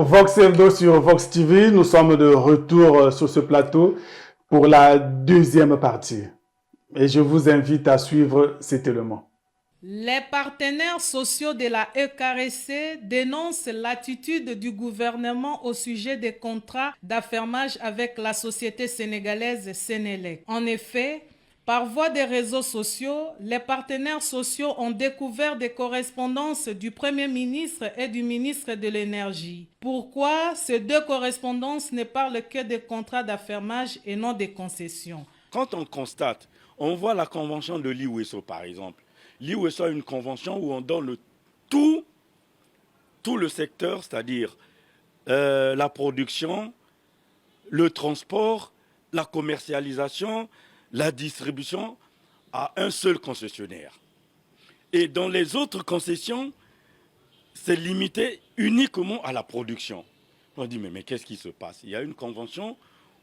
Vox Hebdo sur Vox TV, nous sommes de retour sur ce plateau pour la deuxième partie. Et je vous invite à suivre cet élément. Les partenaires sociaux de la EKRC dénoncent l'attitude du gouvernement au sujet des contrats d'affermage avec la société sénégalaise Sénélec. En effet, par voie des réseaux sociaux, les partenaires sociaux ont découvert des correspondances du Premier ministre et du ministre de l'Énergie. Pourquoi ces deux correspondances ne parlent que des contrats d'affermage et non des concessions? Quand on constate, on voit la convention de l'IWESO par exemple. L'IWESO a une convention où on donne tout le secteur, c'est-à-dire la production, le transport, la commercialisation, la distribution à un seul concessionnaire. Et dans les autres concessions, c'est limité uniquement à la production. On dit, mais qu'est-ce qui se passe? Il y a une convention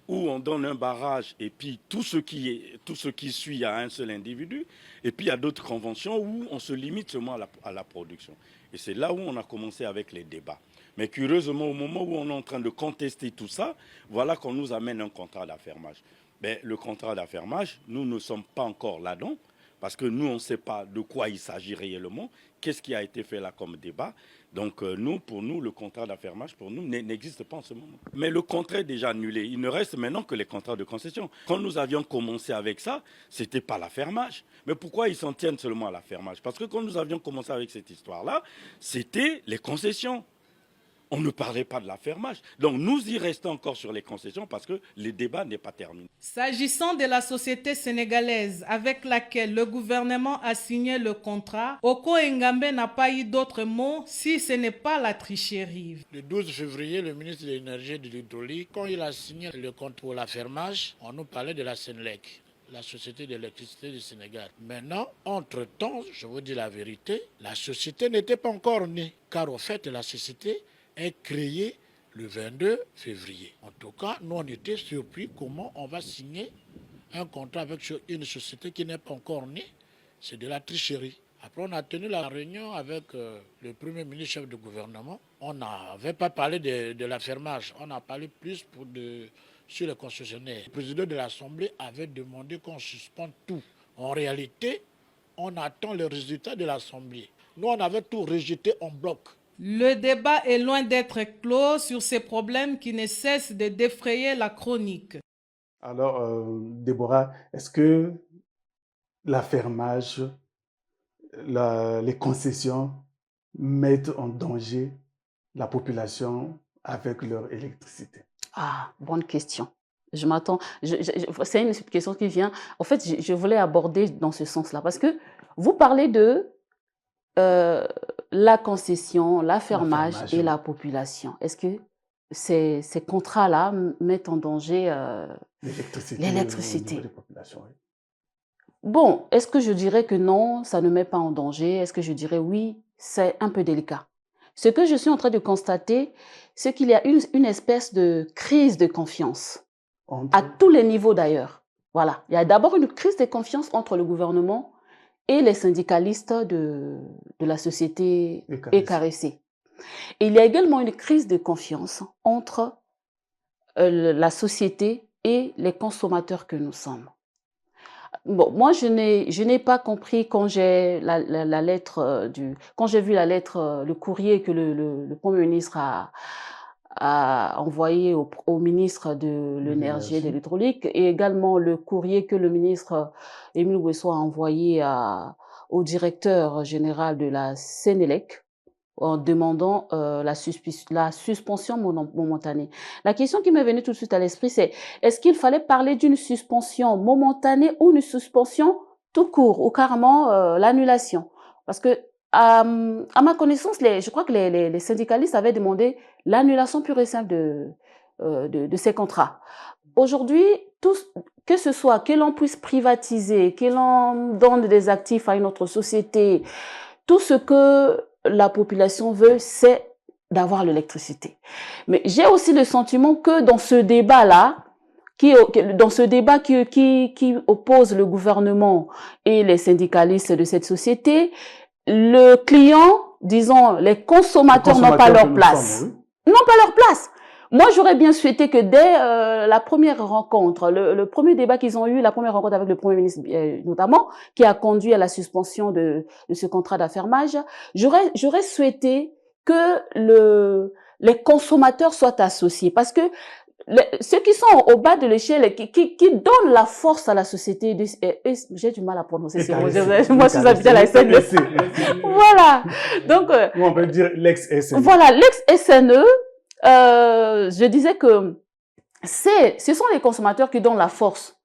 où on donne un barrage et puis tout ce qui suit à un seul individu. Et puis il y a d'autres conventions où on se limite seulement à la production. Et c'est là où on a commencé avec les débats. Mais curieusement, au moment où on est en train de contester tout ça, voilà qu'on nous amène un contrat d'affermage. Mais le contrat d'affermage, nous ne sommes pas encore là-dedans, parce que nous, on ne sait pas de quoi il s'agit réellement, qu'est-ce qui a été fait là comme débat. Donc pour nous, le contrat d'affermage, pour nous, n'existe pas en ce moment. Mais le contrat est déjà annulé. Il ne reste maintenant que les contrats de concession. Quand nous avions commencé avec ça, ce n'était pas l'affermage. Mais pourquoi ils s'en tiennent seulement à l'affermage? Parce que quand nous avions commencé avec cette histoire-là, c'était les concessions. On ne parlait pas de l'affermage. Donc nous y restons encore sur les concessions parce que le débat n'est pas terminé. S'agissant de la société sénégalaise avec laquelle le gouvernement a signé le contrat, Oko Engambe n'a pas eu d'autre mot si ce n'est pas la tricherie. Le 12 février, le ministre de l'Énergie et de l'Hydraulique, quand il a signé le contrat pour l'affermage, on nous parlait de la Sénélec, la société d'électricité du Sénégal. Maintenant, entre-temps, je vous dis la vérité, la société n'était pas encore née, car au fait, la société est créée le 22 février. En tout cas, nous on était surpris comment on va signer un contrat avec une société qui n'est pas encore née. C'est de la tricherie. Après, on a tenu la réunion avec le Premier ministre chef de gouvernement. On n'avait pas parlé de l'affermage, on a parlé plus sur les concessionnaires. Le président de l'Assemblée avait demandé qu'on suspende tout. En réalité, on attend le résultat de l'Assemblée. Nous, on avait tout rejeté en bloc. Le débat est loin d'être clos sur ces problèmes qui ne cessent de défrayer la chronique. Alors, Déborah, est-ce que l'affermage, les concessions mettent en danger la population avec leur électricité? Ah, bonne question. Je m'attends. C'est une question qui vient. En fait, je voulais aborder dans ce sens-là parce que vous parlez de la concession, l'affermage et la population. Est-ce que ces contrats-là mettent en danger l'électricité? Oui. Bon, est-ce que je dirais que non, ça ne met pas en danger? Est-ce que je dirais oui, c'est un peu délicat? Ce que je suis en train de constater, c'est qu'il y a une espèce de crise de confiance, à tous les niveaux d'ailleurs. Voilà, il y a d'abord une crise de confiance entre le gouvernement et les syndicalistes de la société EKRC. Et il y a également une crise de confiance entre la société et les consommateurs que nous sommes. Bon, moi, je n'ai pas compris quand j'ai la lettre quand j'ai vu la lettre, le courrier que le Premier ministre a envoyé au ministre de l'Énergie et de l'Hydraulique, et également le courrier que le ministre Émile Ouesso a envoyé au directeur général de la Sénélec en demandant la suspension momentanée. La question qui m'est venue tout de suite à l'esprit, c'est est-ce qu'il fallait parler d'une suspension momentanée ou une suspension tout court, ou carrément l'annulation? Parce que à ma connaissance, je crois que les syndicalistes avaient demandé l'annulation pure et simple de ces contrats. Aujourd'hui, que ce soit que l'on puisse privatiser, que l'on donne des actifs à une autre société, tout ce que la population veut, c'est d'avoir l'électricité. Mais j'ai aussi le sentiment que dans ce débat-là, qui oppose le gouvernement et les syndicalistes de cette société, le client, disons, les consommateurs n'ont pas leur place. n'ont pas leur place. Moi, j'aurais bien souhaité que dès la première rencontre, le premier débat qu'ils ont eu, la première rencontre avec le Premier ministre notamment, qui a conduit à la suspension de ce contrat d'affermage, j'aurais souhaité que les consommateurs soient associés. Parce que ceux qui sont au bas de l'échelle, qui donnent la force à la société, j'ai du mal à prononcer ces mots. Moi, je suis habituée à la SNE. Voilà. Donc, on peut dire l'ex-SNE. Voilà, l'ex-SNE. Je disais que ce sont les consommateurs qui donnent la force,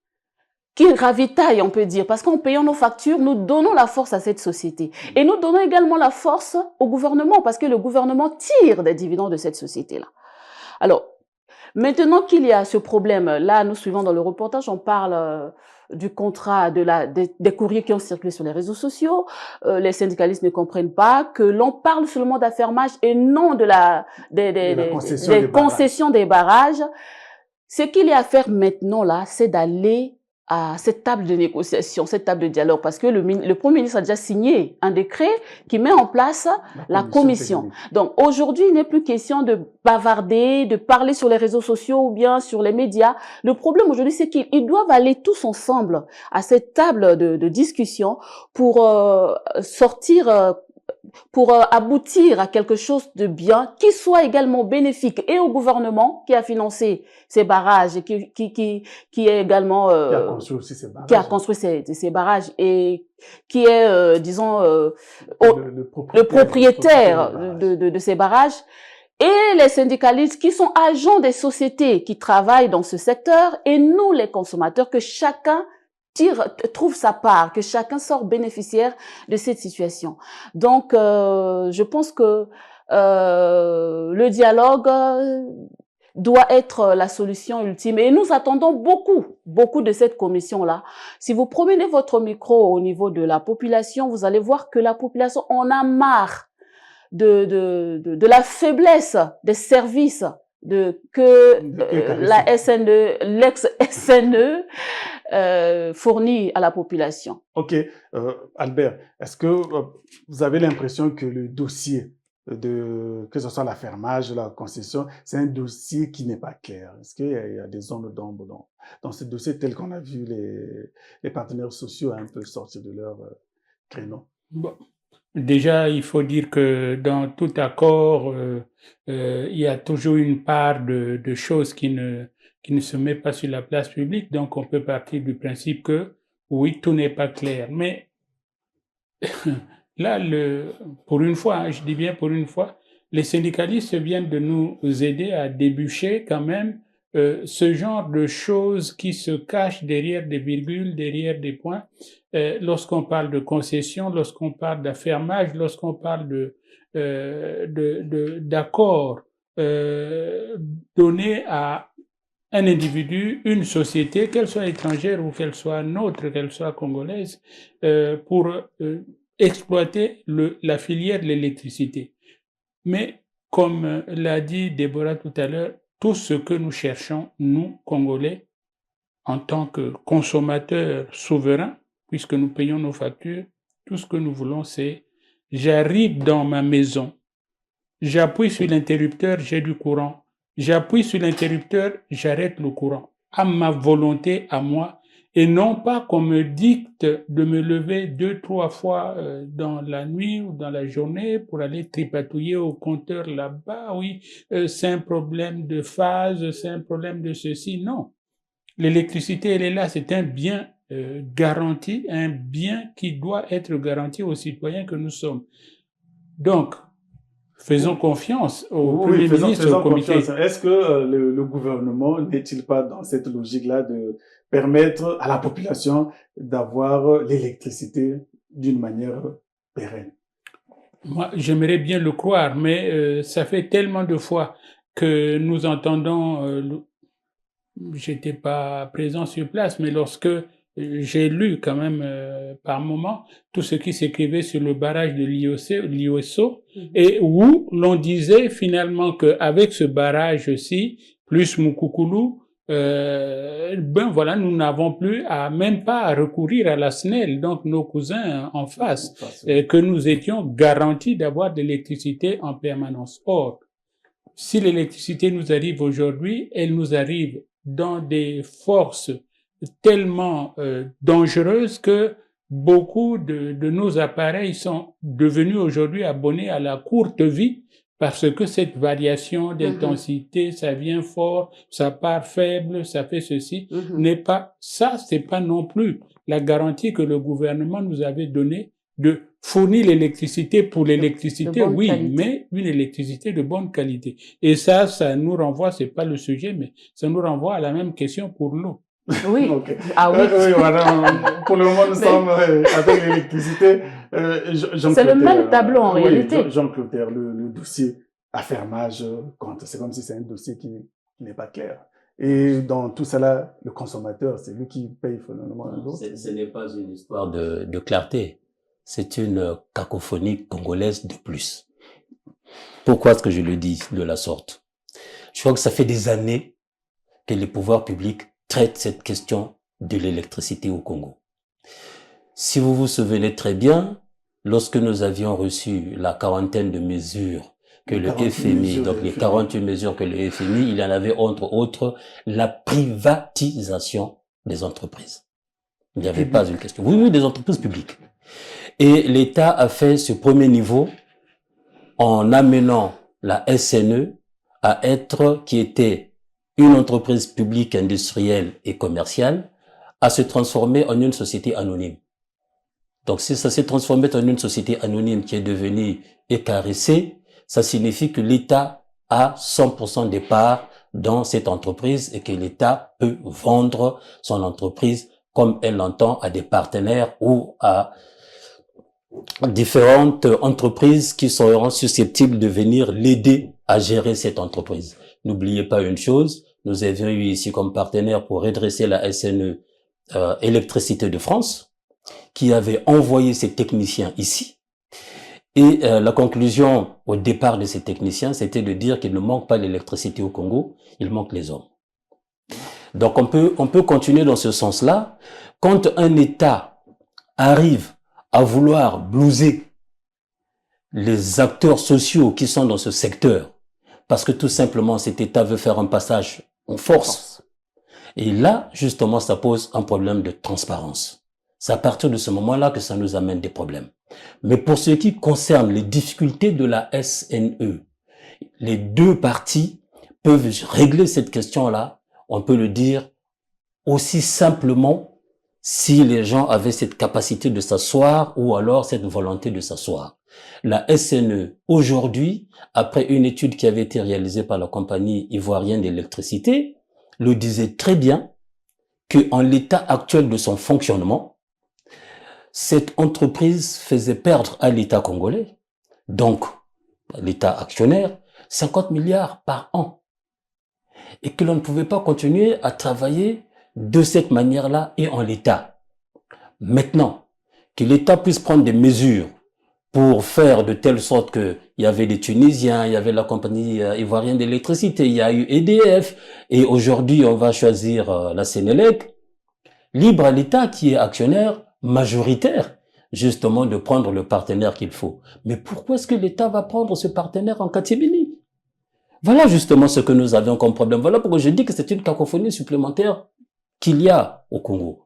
qui ravitaillent, on peut dire, parce qu'en payant nos factures, nous donnons la force à cette société. Et nous donnons également la force au gouvernement, parce que le gouvernement tire des dividendes de cette société-là. Alors, maintenant qu'il y a ce problème, là, nous suivons dans le reportage, on parle du contrat, des courriers qui ont circulé sur les réseaux sociaux. Les syndicalistes ne comprennent pas que l'on parle seulement d'affermage et non des concessions des barrages. Ce qu'il y a à faire maintenant, là, c'est d'aller à cette table de négociation, cette table de dialogue, parce que le Premier ministre a déjà signé un décret qui met en place la commission. Donc aujourd'hui, il n'est plus question de bavarder, de parler sur les réseaux sociaux ou bien sur les médias. Le problème aujourd'hui, c'est qu'ils doivent aller tous ensemble à cette table de discussion pour aboutir à quelque chose de bien, qui soit également bénéfique et au gouvernement qui a financé ces barrages et qui est également qui a construit aussi ces barrages, qui a construit ces barrages et qui est disons le propriétaire de ces barrages, et les syndicalistes qui sont agents des sociétés qui travaillent dans ce secteur, et nous les consommateurs, que chacun trouve sa part, que chacun sort bénéficiaire de cette situation. Donc, je pense que le dialogue doit être la solution ultime. Et nous attendons beaucoup de cette commission-là. Si vous promenez votre micro au niveau de la population, vous allez voir que la population en a marre de la faiblesse des services la SNE, l'ex-SNE, fournit à la population. Ok, Albert, est-ce que vous avez l'impression que le dossier que ce soit l'affermage, la concession, c'est un dossier qui n'est pas clair? Est-ce qu'il y a des zones d'ombre dans ce dossier tel qu'on a vu les partenaires sociaux un peu sortir de leur créneau? Bon. Déjà, il faut dire que dans tout accord, il y a toujours une part de choses qui ne se met pas sur la place publique. Donc, on peut partir du principe que, oui, tout n'est pas clair. Mais là, pour une fois, je dis bien pour une fois, les syndicalistes viennent de nous aider à débûcher quand même ce genre de choses qui se cachent derrière des virgules, derrière des points. Lorsqu'on parle de concession, lorsqu'on parle d'affermage, lorsqu'on parle d'accord donné à un individu, une société, qu'elle soit étrangère ou qu'elle soit nôtre, qu'elle soit congolaise, pour exploiter la filière de l'électricité. Mais comme l'a dit Déborah tout à l'heure, tout ce que nous cherchons, nous, Congolais, en tant que consommateurs souverains, puisque nous payons nos factures, tout ce que nous voulons, c'est j'arrive dans ma maison, j'appuie sur l'interrupteur, j'ai du courant, j'appuie sur l'interrupteur, j'arrête le courant, à ma volonté, à moi, et non pas qu'on me dicte de me lever 2-3 fois dans la nuit ou dans la journée pour aller tripatouiller au compteur là-bas. Oui, c'est un problème de phase, c'est un problème de ceci. Non. L'électricité, elle est là, c'est un bien garanti, un bien qui doit être garanti aux citoyens que nous sommes. Donc, faisons confiance au Premier ministre, au comité. Est-ce que le gouvernement n'est-il pas dans cette logique-là de permettre à la population d'avoir l'électricité d'une manière pérenne? Moi, j'aimerais bien le croire, mais ça fait tellement de fois que nous entendons, j'étais pas présent sur place, mais lorsque j'ai lu quand même par moment tout ce qui s'écrivait sur le barrage de l'IOSO, et où l'on disait finalement qu'avec ce barrage-ci, plus Mukukulu, voilà, nous n'avons plus même pas à recourir à la SNEL, donc nos cousins en face, que nous étions garantis d'avoir de l'électricité en permanence. Or, si l'électricité nous arrive aujourd'hui, elle nous arrive dans des forces tellement dangereuses que beaucoup de nos appareils sont devenus aujourd'hui abonnés à la courte vie parce que cette variation d'intensité, ça vient fort, ça part faible, ça fait ceci, n'est pas, ça, c'est pas non plus la garantie que le gouvernement nous avait donnée de fournir l'électricité pour l'électricité, oui, qualité. mais une électricité de bonne qualité. Et ça nous renvoie, c'est pas le sujet, mais ça nous renvoie à la même question pour l'eau. Oui. Ok. Ah oui. Oui, voilà. Pour le moment, nous sommes avec l'électricité. C'est le même tableau en réalité. Jean-Claude, le dossier affermage compte. C'est comme si c'est un dossier qui n'est pas clair. Et dans tout cela, le consommateur, c'est lui qui paye finalement l'eau. Ce n'est pas une histoire de clarté. C'est une cacophonie congolaise de plus. Pourquoi est-ce que je le dis de la sorte? Je crois que ça fait des années que les pouvoirs publics traitent cette question de l'électricité au Congo. Si vous vous souvenez très bien, lorsque nous avions reçu la quarantaine de mesures que le FMI, donc les 48 mesures que le FMI, il y en avait entre autres la privatisation des entreprises. Il n'y avait pas une question. Oui, des entreprises publiques. Et l'État a fait ce premier niveau en amenant la SNE à être, qui était une entreprise publique, industrielle et commerciale, à se transformer en une société anonyme. Donc si ça s'est transformé en une société anonyme qui est devenue ECAREC, ça signifie que l'État a 100% des parts dans cette entreprise et que l'État peut vendre son entreprise comme elle l'entend à des partenaires ou à différentes entreprises qui seront susceptibles de venir l'aider à gérer cette entreprise. N'oubliez pas une chose, nous avions eu ici comme partenaire pour redresser la SNE Électricité de France, qui avait envoyé ses techniciens ici. Et la conclusion au départ de ces techniciens, c'était de dire qu'il ne manque pas l'électricité au Congo, il manque les hommes. Donc on peut continuer dans ce sens-là. Quand un État arrive à vouloir blouser les acteurs sociaux qui sont dans ce secteur, parce que tout simplement cet État veut faire un passage en force. Et là, justement, ça pose un problème de transparence. C'est à partir de ce moment-là que ça nous amène des problèmes. Mais pour ce qui concerne les difficultés de la SNE, les deux parties peuvent régler cette question-là, on peut le dire aussi simplement si les gens avaient cette capacité de s'asseoir ou alors cette volonté de s'asseoir. La SNE, aujourd'hui, après une étude qui avait été réalisée par la compagnie ivoirienne d'électricité, le disait très bien qu'en l'état actuel de son fonctionnement, cette entreprise faisait perdre à l'État congolais, donc l'État actionnaire, 50 milliards par an. Et que l'on ne pouvait pas continuer à travailler de cette manière-là et en l'état. Maintenant, que l'État puisse prendre des mesures pour faire de telle sorte que il y avait les Tunisiens, il y avait la compagnie ivoirienne d'électricité, il y a eu EDF, et aujourd'hui on va choisir la Sénélec, libre à l'État qui est actionnaire majoritaire, justement de prendre le partenaire qu'il faut. Mais pourquoi est-ce que l'État va prendre ce partenaire en catimini? Voilà justement ce que nous avions comme problème. Voilà pourquoi je dis que c'est une cacophonie supplémentaire qu'il y a au Congo.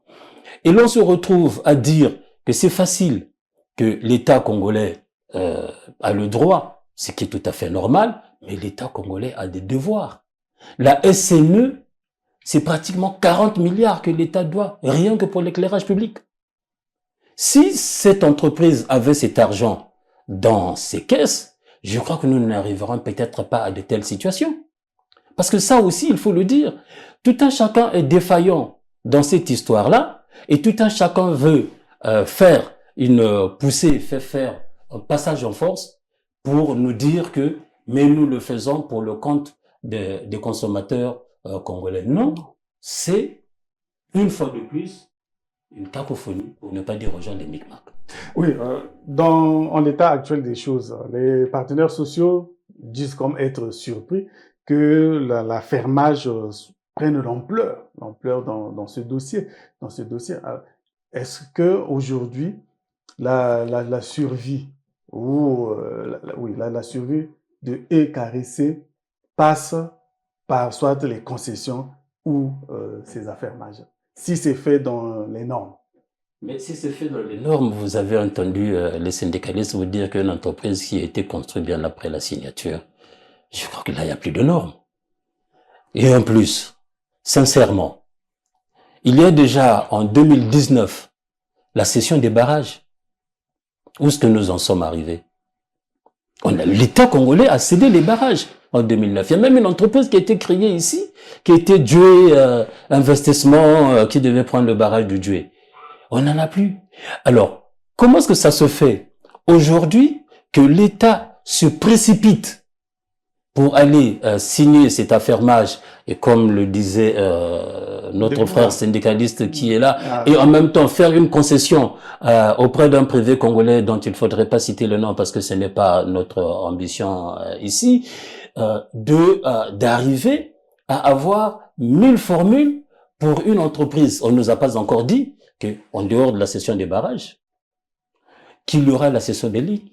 Et l'on se retrouve à dire que c'est facile, que l'État congolais a le droit, ce qui est tout à fait normal, mais l'État congolais a des devoirs. La SNE, c'est pratiquement 40 milliards que l'État doit, rien que pour l'éclairage public. Si cette entreprise avait cet argent dans ses caisses, je crois que nous n'arriverons peut-être pas à de telles situations. Parce que ça aussi, il faut le dire, tout un chacun est défaillant dans cette histoire-là, et tout un chacun veut faire une poussée, faire un passage en force pour nous dire que, mais nous le faisons pour le compte des consommateurs congolais. Non, c'est, une fois de plus, une cacophonie, pour ne pas dire aux gens des micmacs. Oui, en l'état actuel des choses, les partenaires sociaux disent comme être surpris que la fermage prenne l'ampleur dans ce dossier. Est-ce que aujourd'hui la survie ou la survie de ECAREC passe par soit les concessions ou ces affermages, si c'est fait dans les normes. Mais si c'est fait dans les normes, vous avez entendu les syndicalistes vous dire qu'une entreprise qui a été construite bien après la signature, je crois que là, il n'y a plus de normes. Et en plus, sincèrement, il y a déjà en 2019 la cession des barrages. Où est-ce que nous en sommes arrivés? L'État congolais a cédé les barrages en 2009. Il y a même une entreprise qui a été créée ici, qui a été Djoué Investissement, qui devait prendre le barrage du Djoué. On n'en a plus. Alors, comment est-ce que ça se fait aujourd'hui que l'État se précipite pour aller signer cet affermage, et comme le disait notre frère syndicaliste qui est là, et en même temps faire une concession auprès d'un privé congolais dont il faudrait pas citer le nom parce que ce n'est pas notre ambition ici, d'arriver à avoir 1000 formules pour une entreprise. On nous a pas encore dit qu'en dehors de la cession des barrages, qu'il y aura la cession des lignes.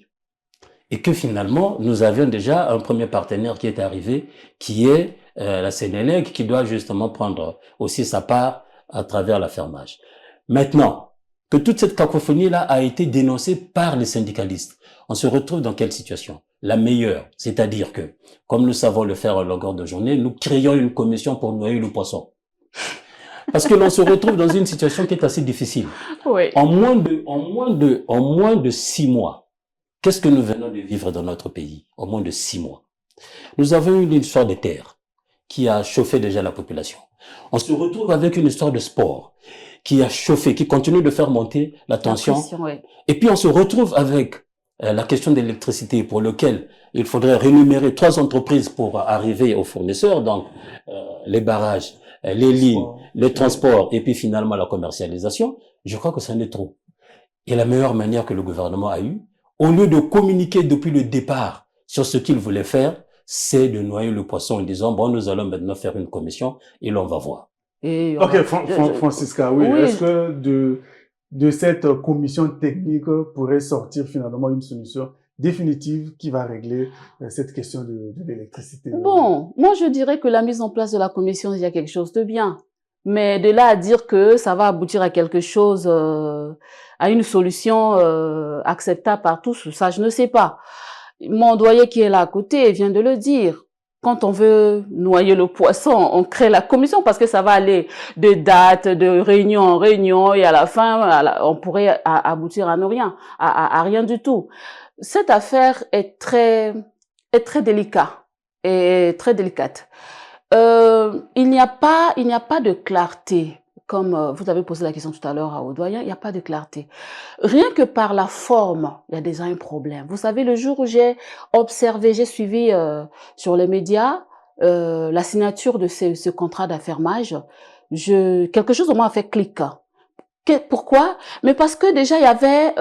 Et que finalement, nous avions déjà un premier partenaire qui est arrivé, qui est la Sénélec, qui doit justement prendre aussi sa part à travers l'affermage. Maintenant, que toute cette cacophonie-là a été dénoncée par les syndicalistes, on se retrouve dans quelle situation? La meilleure, c'est-à-dire que, comme nous savons le faire en longueur de journée, nous créons une commission pour noyer le poisson. Parce que l'on se retrouve dans une situation qui est assez difficile. Oui. En moins de 6 mois, qu'est-ce que nous venons de vivre dans notre pays? En moins de 6 mois. Nous avons eu une histoire de terre qui a chauffé déjà la population. On se retrouve avec une histoire de sport qui a chauffé, qui continue de faire monter la tension. Oui. Et puis on se retrouve avec la question de l'électricité pour lequel il faudrait rémunérer 3 entreprises pour arriver aux fournisseurs, donc les barrages, les lignes, les transports et puis finalement la commercialisation. Je crois que ça en est trop. Et la meilleure manière que le gouvernement a eue, au lieu de communiquer depuis le départ sur ce qu'il voulait faire, c'est de noyer le poisson en disant, bon, nous allons maintenant faire une commission et l'on va voir. Ok, Francisca, oui. Est-ce que de cette commission technique pourrait sortir finalement une solution définitive qui va régler cette question de l'électricité? Bon, moi je dirais que la mise en place de la commission, il y a quelque chose de bien. Mais de là à dire que ça va aboutir à quelque chose, à une solution acceptable par tous, ça je ne sais pas. Mon doyen qui est là à côté vient de le dire. Quand on veut noyer le poisson, on crée la commission parce que ça va aller de date, de réunion en réunion et à la fin, on pourrait aboutir à rien, à rien du tout. Cette affaire est très délicate et très délicate. Il n'y a pas de clarté. Comme vous avez posé la question tout à l'heure à Audoyen, il n'y a pas de clarté. Rien que par la forme, il y a déjà un problème. Vous savez, le jour où j'ai suivi sur les médias la signature de ce contrat d'affermage, quelque chose au moins a fait clic. Pourquoi? Mais parce que déjà il y avait,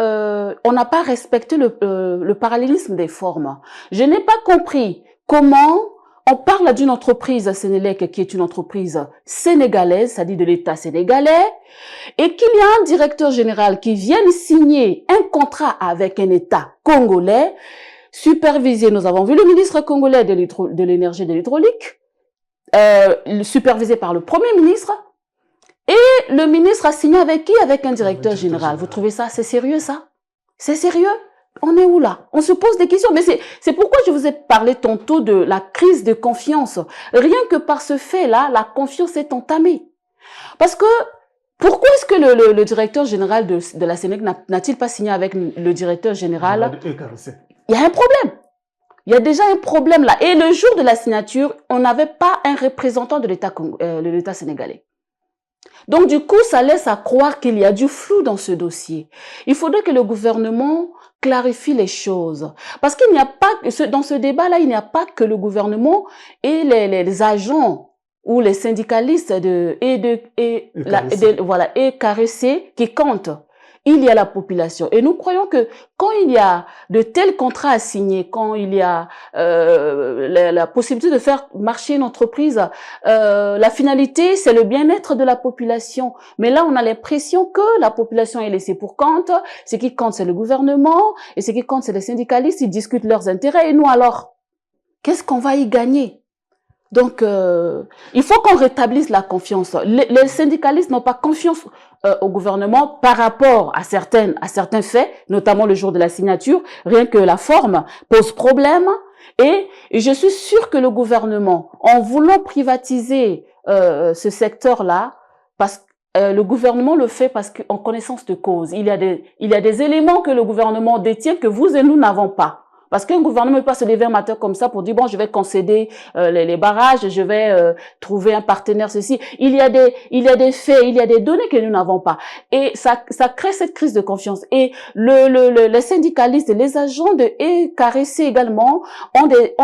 on n'a pas respecté le parallélisme des formes. Je n'ai pas compris comment on parle d'une entreprise Sénélec qui est une entreprise sénégalaise, c'est-à-dire de l'État sénégalais, et qu'il y a un directeur général qui vient signer un contrat avec un État congolais, supervisé, nous avons vu le ministre congolais de l'énergie et de l'hydraulique, supervisé par le Premier ministre, et le ministre a signé avec qui? Avec un directeur général. Vous trouvez ça, c'est sérieux ça? C'est sérieux? On est où là? On se pose des questions. Mais c'est pourquoi je vous ai parlé tantôt de la crise de confiance. Rien que par ce fait-là, la confiance est entamée. Parce que, pourquoi est-ce que le directeur général de la Sénélec n'a-t-il pas signé avec le directeur général? Il y a un problème. Il y a déjà un problème là. Et le jour de la signature, on n'avait pas un représentant de l'État sénégalais. Donc du coup, ça laisse à croire qu'il y a du flou dans ce dossier. Il faudrait que le gouvernement clarifie les choses. Parce qu'il n'y a pas, dans ce débat-là, il n'y a pas que le gouvernement et les agents ou les syndicalistes et caressés qui comptent. Il y a la population. Et nous croyons que quand il y a de tels contrats à signer, quand il y a la possibilité de faire marcher une entreprise, la finalité, c'est le bien-être de la population. Mais là, on a l'impression que la population est laissée pour compte. Ce qui compte, c'est le gouvernement. Et ce qui compte, c'est les syndicalistes. Ils discutent leurs intérêts. Et nous, alors, qu'est-ce qu'on va y gagner? Donc, il faut qu'on rétablisse la confiance. Les syndicalistes n'ont pas confiance au gouvernement par rapport à certains faits, notamment le jour de la signature. Rien que la forme pose problème. Et je suis sûre que le gouvernement, en voulant privatiser ce secteur-là, parce que le gouvernement le fait parce qu'en connaissance de cause, il y a des éléments que le gouvernement détient que vous et nous n'avons pas. Parce qu'un gouvernement ne peut pas se lever un matin comme ça pour dire, bon, je vais concéder les barrages, je vais trouver un partenaire, ceci. Il y a des faits, il y a des données que nous n'avons pas. Et ça crée cette crise de confiance. Et les syndicalistes, les agents de EKRC également ont des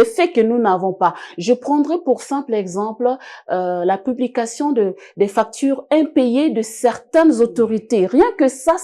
faits que nous n'avons pas. Je prendrai pour simple exemple la publication des factures impayées de certaines autorités. Rien que ça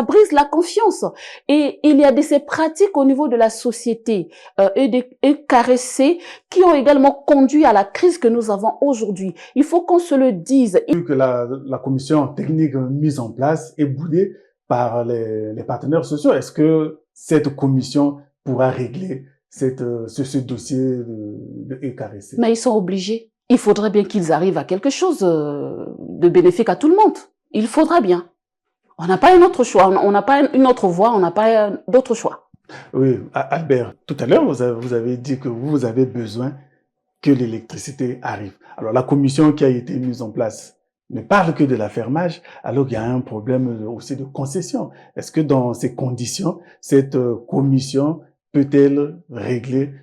brise la confiance. Et il y a ces pratiques au niveau de la société et caressées qui ont également conduit à la crise que nous avons aujourd'hui. Il faut qu'on se le dise. Vu que la commission technique mise en place est boudée par les partenaires sociaux, est-ce que cette commission pourra régler ce dossier de EKRC? Mais ils sont obligés. Il faudrait bien qu'ils arrivent à quelque chose de bénéfique à tout le monde. Il faudra bien. On n'a pas un autre choix, on n'a pas une autre voie, on n'a pas d'autre choix. Oui, Albert, tout à l'heure, vous avez dit que vous avez besoin que l'électricité arrive. Alors, la commission qui a été mise en place ne parle que de l'affermage, alors qu'il y a un problème aussi de concession. Est-ce que dans ces conditions, cette commission peut-elle régler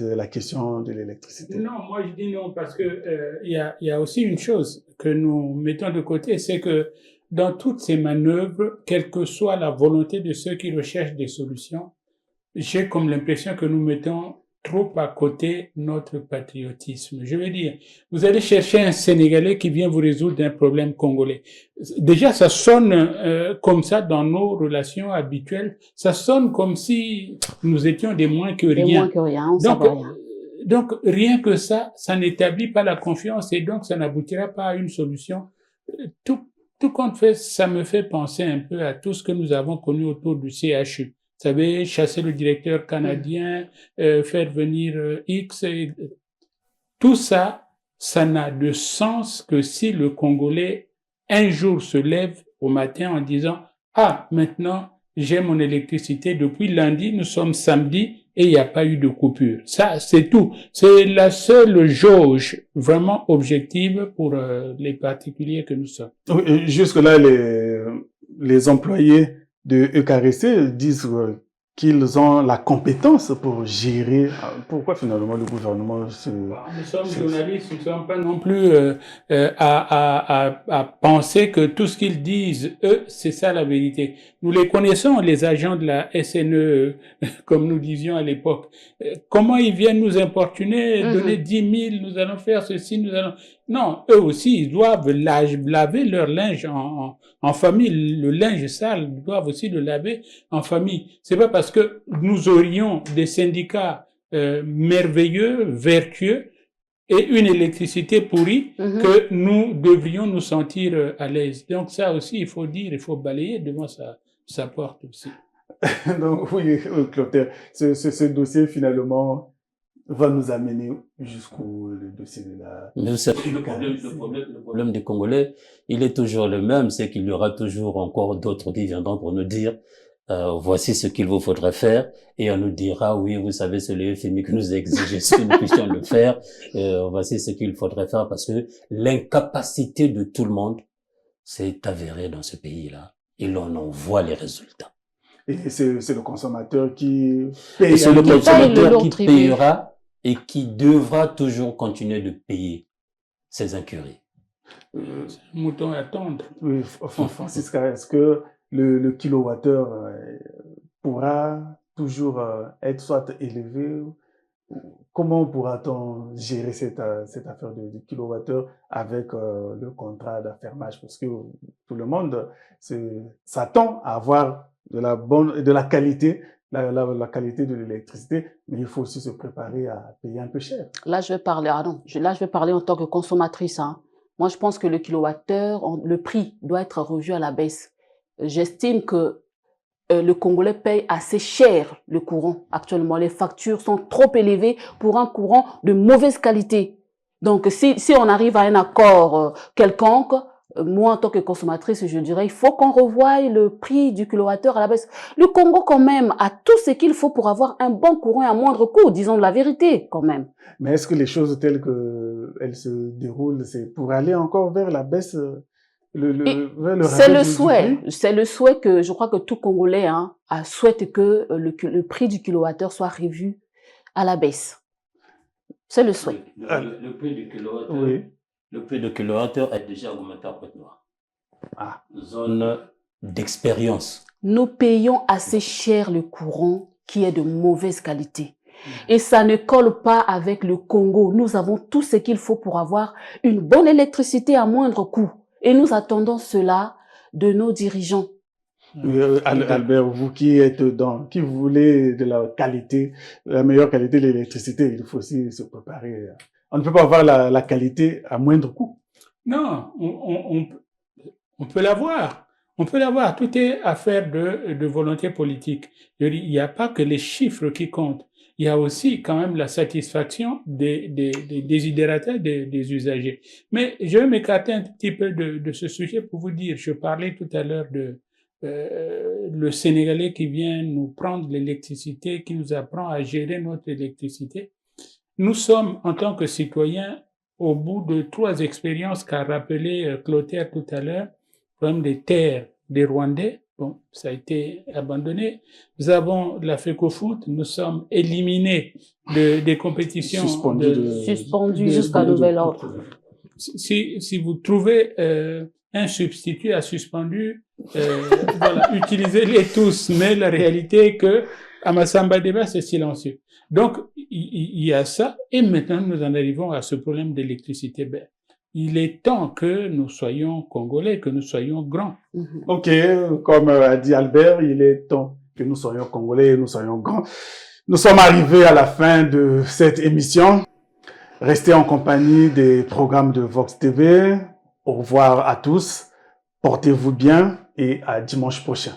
la question de l'électricité? Non, moi je dis non, parce que il y a aussi une chose que nous mettons de côté, c'est que dans toutes ces manœuvres, quelle que soit la volonté de ceux qui recherchent des solutions, j'ai comme l'impression que nous mettons trop à côté notre patriotisme. Je veux dire, vous allez chercher un Sénégalais qui vient vous résoudre un problème congolais. Déjà, ça sonne comme ça dans nos relations habituelles. Ça sonne comme si nous étions des moins que rien. Des moins que rien, on savait rien. Donc, rien que ça n'établit pas la confiance et donc ça n'aboutira pas à une solution. Tout compte fait, ça me fait penser un peu à tout ce que nous avons connu autour du CHU. Vous savez, chasser le directeur canadien, faire venir X. Tout ça, ça n'a de sens que si le Congolais, un jour, se lève au matin en disant « Ah, maintenant, j'ai mon électricité. Depuis lundi, nous sommes samedi. » Et il n'y a pas eu de coupure. Ça, c'est tout. C'est la seule jauge vraiment objective pour les particuliers que nous sommes. Oui, jusque-là, les employés de EKRC disent qu'ils ont la compétence pour gérer. Pourquoi finalement le gouvernement Nous sommes journalistes, nous ne sommes pas non plus à penser que tout ce qu'ils disent, eux, c'est ça la vérité. Nous les connaissons, les agents de la SNE, comme nous disions à l'époque. Comment ils viennent nous importuner, donner 10 000, nous allons faire ceci, nous allons... Non, eux aussi, ils doivent laver leur linge en famille. Le linge sale, ils doivent aussi le laver en famille. C'est pas parce que nous aurions des syndicats merveilleux, vertueux, et une électricité pourrie que nous devrions nous sentir à l'aise. Donc ça aussi, il faut dire, il faut balayer devant sa porte aussi. Donc oui, Clotaire, ce dossier finalement va nous amener jusqu'au dossier de la... Mais vous savez, le problème des Congolais, il est toujours le même, c'est qu'il y aura toujours encore d'autres qui viendront pour nous dire voici ce qu'il vous faudrait faire, et on nous dira oui, vous savez, c'est le FMI qui nous exige ce que nous puissions le faire, voici ce qu'il faudrait faire, parce que l'incapacité de tout le monde s'est avérée dans ce pays-là, et l'on en voit les résultats. Et c'est le consommateur qui paye. Et c'est le consommateur qui payera et qui devra toujours continuer de payer ces incuries. Mouton à tendre. Oui, Francis, est-ce que le kilowattheure pourra toujours être soit élevé? Comment pourra-t-on gérer cette affaire de kilowattheure avec le contrat d'affermage? Parce que tout le monde s'attend à avoir de la qualité, la qualité de l'électricité, mais il faut aussi se préparer à payer un peu cher. Là, je vais parler, je vais parler en tant que consommatrice, hein. Moi, je pense que le kilowattheure, le prix doit être revu à la baisse. J'estime que le Congolais paye assez cher le courant actuellement. Les factures sont trop élevées pour un courant de mauvaise qualité. Donc, si on arrive à un accord quelconque, moi, en tant que consommatrice, je dirais, il faut qu'on revoie le prix du kilowattheure à la baisse. Le Congo, quand même, a tout ce qu'il faut pour avoir un bon courant à moindre coût, disons la vérité, quand même. Mais est-ce que les choses telles qu'elles se déroulent, c'est pour aller encore vers la baisse, c'est le souhait. C'est le souhait que je crois que tout Congolais souhaite que le prix du kilowattheure soit revu à la baisse. C'est le souhait. Le prix du kilowattheure, oui. Le prix du kilowattheure est déjà augmenté à Pointe-Noire. Ah. Zone d'expérience. Nous payons assez cher le courant qui est de mauvaise qualité. Et ça ne colle pas avec le Congo. Nous avons tout ce qu'il faut pour avoir une bonne électricité à moindre coût. Et nous attendons cela de nos dirigeants. Albert, vous qui voulez de la qualité, la meilleure qualité de l'électricité, il faut aussi se préparer. On ne peut pas avoir la qualité à moindre coût. Non, on peut l'avoir. On peut l'avoir. Tout est affaire de volonté politique. Il n'y a pas que les chiffres qui comptent. Il y a aussi quand même la satisfaction des désidérateurs des usagers. Mais je vais m'écarter un petit peu de ce sujet pour vous dire, je parlais tout à l'heure de le Sénégalais qui vient nous prendre l'électricité, qui nous apprend à gérer notre électricité. Nous sommes, en tant que citoyens, au bout de 3 expériences qu'a rappelé Clotaire tout à l'heure, le problème des terres des Rwandais. Bon, ça a été abandonné. Nous avons la FECOFOOT, nous sommes éliminés des compétitions. Suspendus jusqu'à nouvel ordre. Si vous trouvez un substitut à suspendu, voilà, utilisez-les tous. Mais la réalité est que à Massamba Débat, c'est silencieux. Donc, il y a ça. Et maintenant, nous en arrivons à ce problème d'électricité. Ben, il est temps que nous soyons congolais, que nous soyons grands. Ok, comme a dit Albert, il est temps que nous soyons congolais et nous soyons grands. Nous sommes arrivés à la fin de cette émission. Restez en compagnie des programmes de Vox TV. Au revoir à tous. Portez-vous bien et à dimanche prochain.